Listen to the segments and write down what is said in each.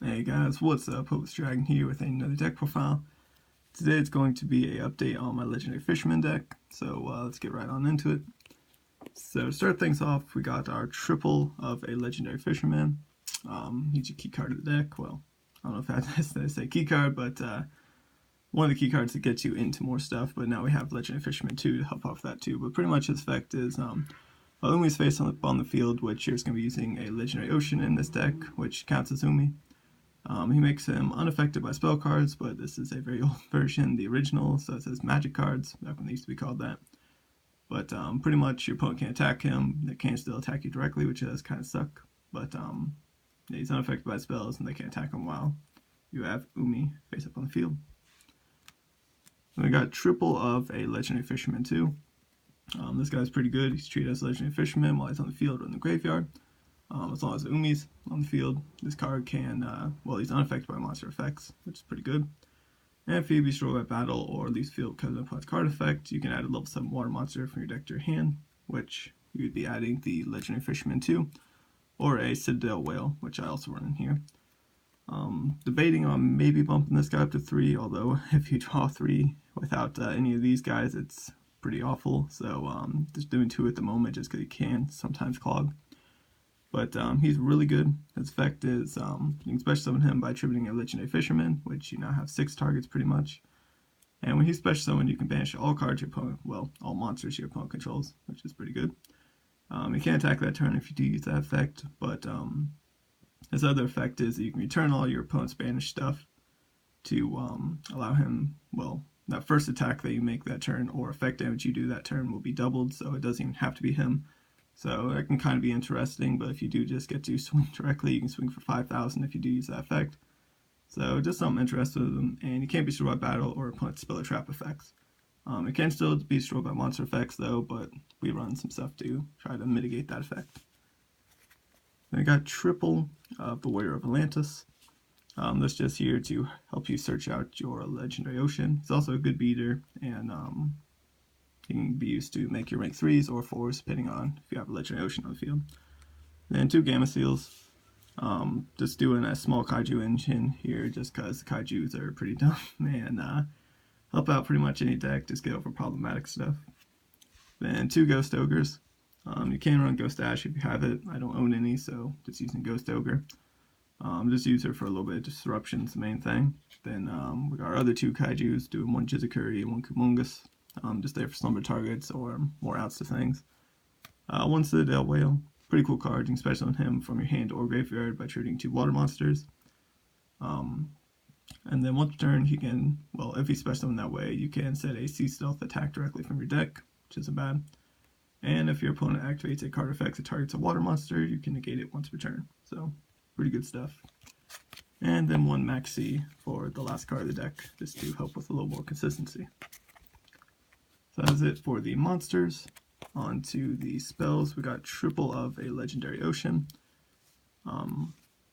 Hey guys, what's up? Hopeless Dragon here with another deck profile. Today it's going to be an update on my Legendary Fisherman deck, so let's get right on into it. So to start things off, we got our triple of a Legendary Fisherman. He's your key card of the deck. Well, I don't know if that's to say key card, but one of the key cards that gets you into more stuff, but now we have Legendary Fisherman 2 to help off that too. But pretty much his effect is Umi's face on the field, which you're just going to be using a Legendary Ocean in this deck, which counts as Umi. He makes him unaffected by spell cards, but this is a very old version, the original, so it says magic cards, back when they used to be called that. But pretty much your opponent can't attack him, they can still attack you directly, which does kind of suck, but yeah, he's unaffected by spells and they can't attack him while you have Umi face up on the field. Then we got triple of a Legendary Fisherman 2. This guy's pretty good, he's treated as a Legendary Fisherman while he's on the field or in the graveyard. As long as Umi's on the field, this card can, well, he's unaffected by monster effects, which is pretty good. And if he be destroyed by battle or leaves field because of opponent's card effect, you can add a level 7 water monster from your deck to your hand, which you would be adding the Legendary Fisherman 2, or a Citadel Whale, which I also run in here. Debating on maybe bumping this guy up to 3, although if you draw 3 without any of these guys, it's pretty awful, so just doing 2 at the moment just because he can sometimes clog. But he's really good. His effect is you can special summon him by attributing a Legendary Fisherman, which you now have 6 targets pretty much. And when he's special summoned, you can banish all cards your opponent, well, all monsters your opponent controls, which is pretty good. You can't attack that turn if you do use that effect, but his other effect is that you can return all your opponent's banished stuff to allow him, well, that first attack that you make that turn or effect damage you do that turn will be doubled, so it doesn't even have to be him. So that can kind of be interesting, but if you do just get to swing directly, you can swing for 5,000 if you do use that effect. So just something interesting with him, and he can't be destroyed by battle or opponent's spell or trap effects. It can still be destroyed by monster effects though, but we run some stuff to try to mitigate that effect. Then we got triple of the Warrior of Atlantis. That's just here to help you search out your Legendary Ocean. It's also a good beater, and he can be used to make your rank 3s or 4s, depending on if you have a Legendary Ocean on the field. Then 2 Gamma Seals. Just doing a small Kaiju engine here, just because the Kaijus are pretty dumb, and help out pretty much any deck, just get over problematic stuff. Then 2 Ghost Ogres. You can run Ghost Ash if you have it. I don't own any, so just using Ghost Ogre. Just use her for a little bit of disruption, is the main thing. Then we got our other 2 Kaijus, doing 1 Jizukuri and 1 Kumungus. Just there for slumber targets or more outs to things. 1 Citadel Whale, pretty cool card. You can special summon him from your hand or graveyard by trading 2 water monsters. And then once per turn, he can, well, if he's special summoned that way, you can set a Sea Stealth attack directly from your deck, which isn't bad. And if your opponent activates a card effect that targets a water monster, you can negate it once per turn. So, pretty good stuff. And then 1 Maxi for the last card of the deck, just to help with a little more consistency. So that's it for the monsters. On to the spells. We got triple of a Legendary Ocean.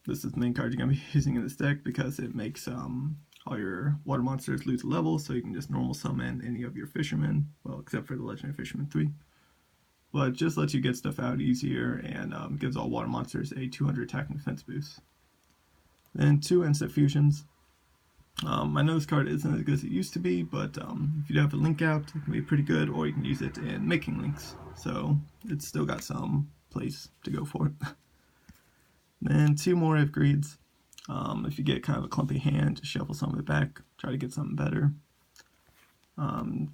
This is the main card you're going to be using in this deck because it makes all your water monsters lose a level, so you can just normal summon any of your fishermen, well, except for the Legendary Fisherman 3. But it just lets you get stuff out easier and gives all water monsters a 200 attack and defense boost. Then 2 Instant Fusions. I know this card isn't as good as it used to be, but if you have a link out, it can be pretty good, or you can use it in making links. So it's still got some place to go for it. Then 2 more if greeds. If you get kind of a clumpy hand, just shuffle some of it back, try to get something better.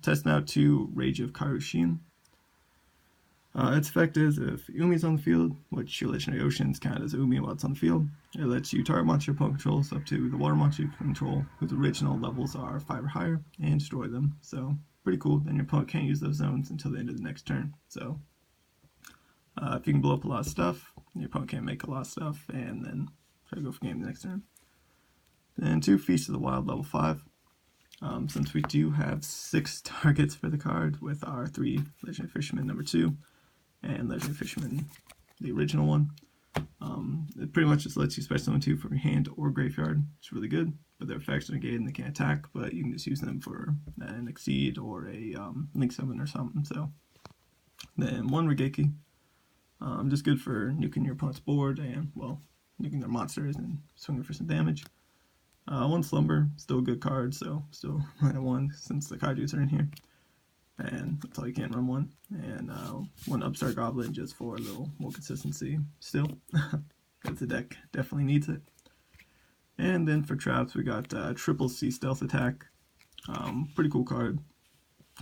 Testing out 2 Rage of Karushin. Its effect is if Umi's on the field, which your Legendary Ocean's counted as Umi while it's on the field, it lets you target monster your opponent controls up to the water monster you control, whose original levels are 5 or higher, and destroy them. So, pretty cool. Then your opponent can't use those zones until the end of the next turn. So, if you can blow up a lot of stuff, your opponent can't make a lot of stuff, and then try to go for game the next turn. Then 2 Feast of the Wild level 5. Since we do have 6 targets for the card with our 3 Legendary Fisherman number 2, and Legendary Fisherman, the original one. It pretty much just lets you special summon 2 from your hand or graveyard. It's really good, but their effects are negated and they can't attack, but you can just use them for an Exceed or a Link Summon or something. So then 1 Regeki. Just good for nuking your opponent's board and, well, nuking their monsters and swinging for some damage. 1 Slumber, still a good card, so still run at 1 since the Kaijus are in here. And that's all you can run 1. And 1 Upstart Goblin just for a little more consistency still, because the deck definitely needs it. And then for traps, we got Triple C Stealth Attack. Pretty cool card.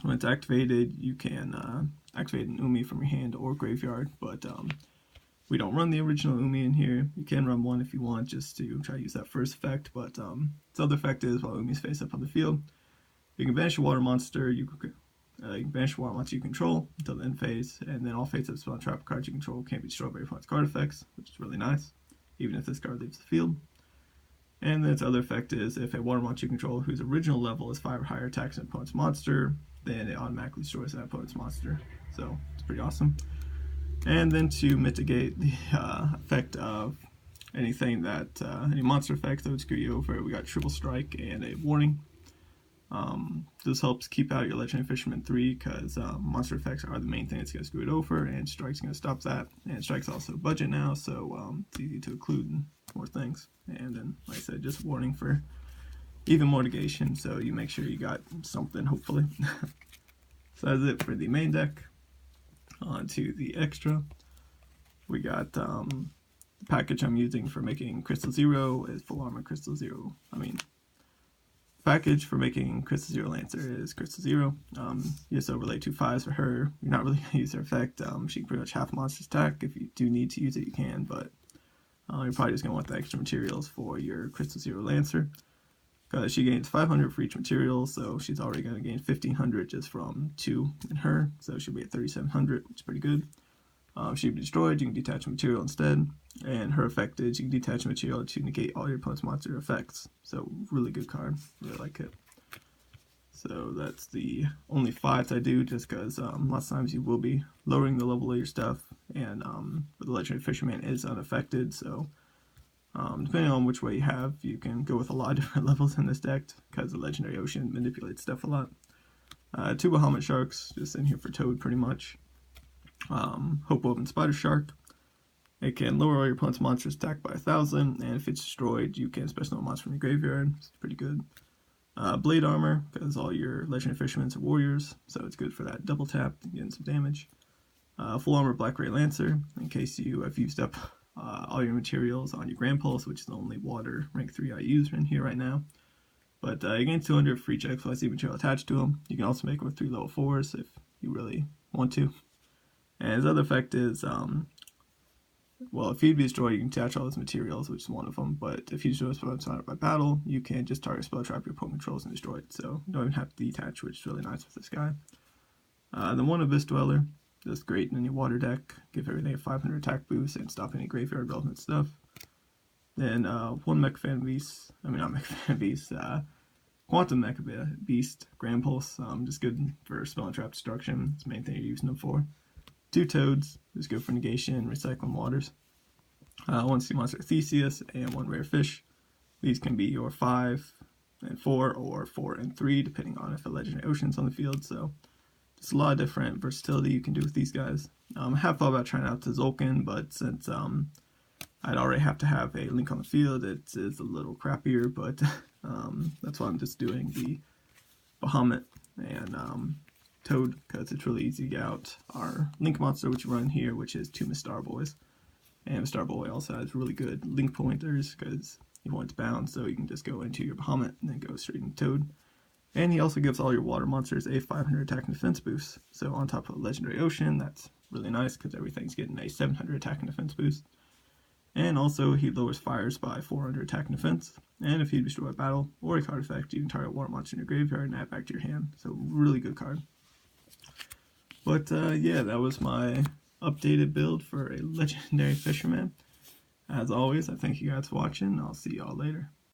When it's activated, you can activate an Umi from your hand or graveyard, but we don't run the original Umi in here. You can run 1 if you want, just to try to use that first effect, but its other effect is while Umi's face up on the field, you can banish a water monster you can banish a water monster you control until the end phase, and then all face-up spell and trap cards you control can't be destroyed by your opponent's card effects, which is really nice, even if this card leaves the field. And then its other effect is if a water monster you control whose original level is 5 or higher attacks an opponent's monster, then it automatically destroys that opponent's monster. So it's pretty awesome. And then to mitigate the effect of anything that, any monster effects that would screw you over, we got Triple Strike and a Warning. This helps keep out your Legendary Fisherman 3 because monster effects are the main thing that's going to screw it over, and Strike's going to stop that. And Strike's also budget now, so it's easy to include more things. And then, like I said, just Warning for even more negation, so you make sure you got something, hopefully. So that's it for the main deck. On to the extra. We got the package I'm using for making Crystal Zero is Full Armor Crystal Zero. Package for making Crystal Zero Lancer is Crystal Zero. You just overlay 2 5s for her. You're not really going to use her effect. She can pretty much half a monster's attack. If you do need to use it, you can, but you're probably just going to want the extra materials for your Crystal Zero Lancer. Because she gains 500 for each material, so she's already going to gain 1500 just from 2 in her, so she'll be at 3700, which is pretty good. She'll be destroyed, you can detach a material instead, and her effect is you can detach a material to negate all your opponent's monster effects. So really good card, really like it. So that's the only 5s I do, just because lots of times you will be lowering the level of your stuff, and the Legendary Fisherman is unaffected, so depending on which way you have, you can go with a lot of different levels in this deck, because the Legendary Ocean manipulates stuff a lot. 2 Bahamut Sharks, just in here for Toad pretty much. Hope Woven Spider Shark. It can lower all your opponent's monsters attack by 1000, and if it's destroyed, you can special summon a monster from your graveyard. It's pretty good. Blade Armor, because all your Legendary Fishermen are warriors, so it's good for that double tap and getting some damage. Full Armor Black Ray Lancer, in case you have used up all your materials on your Grand Pulse, which is the only water rank 3 I use in here right now. But you gain 200 for each XYZ material attached to them. You can also make them with 3 level 4s if you really want to. And his other effect is, well, if he'd be destroyed, you can attach all his materials, which is one of them. But if you destroy a spell surrounded by battle, you can just target a spell trap your opponent controls and destroy it. So you don't even have to detach, which is really nice with this guy. Then 1 Abyss Dweller. That's great in any water deck. Give everything a 500 attack boost and stop any graveyard relevant stuff. Then 1 Mechafan Beast. Not Mechafan Beast. Quantum Mecha Beast. Grand Pulse. Just good for spell and trap destruction. It's the main thing you're using them for. 2 Toads. Just good for negation and recycling waters. 1 Sea Monster Theseus and 1 Rare Fish. These can be your 5 and 4 or 4 and 3, depending on if a Legendary Ocean's on the field. So there's a lot of different versatility you can do with these guys. I have thought about trying out the Zolkin, but since I'd already have to have a link on the field, it is a little crappier, but that's why I'm just doing the Bahamut and Toad, because it's really easy to get out our Link monster, which we run here, which is 2 Mistar Boys. And Mistar Boy also has really good link pointers, because you want it to bounce, so you can just go into your Bahamut and then go straight into Toad. And he also gives all your water monsters a 500 attack and defense boost. So on top of Legendary Ocean, that's really nice because everything's getting a 700 attack and defense boost. And also he lowers fires by 400 attack and defense. And if you destroy a battle or a card effect, you can target a water monster in your graveyard and add it back to your hand. So really good card. But yeah, that was my updated build for a Legendary Fisherman. As always, I thank you guys for watching. I'll see y'all later.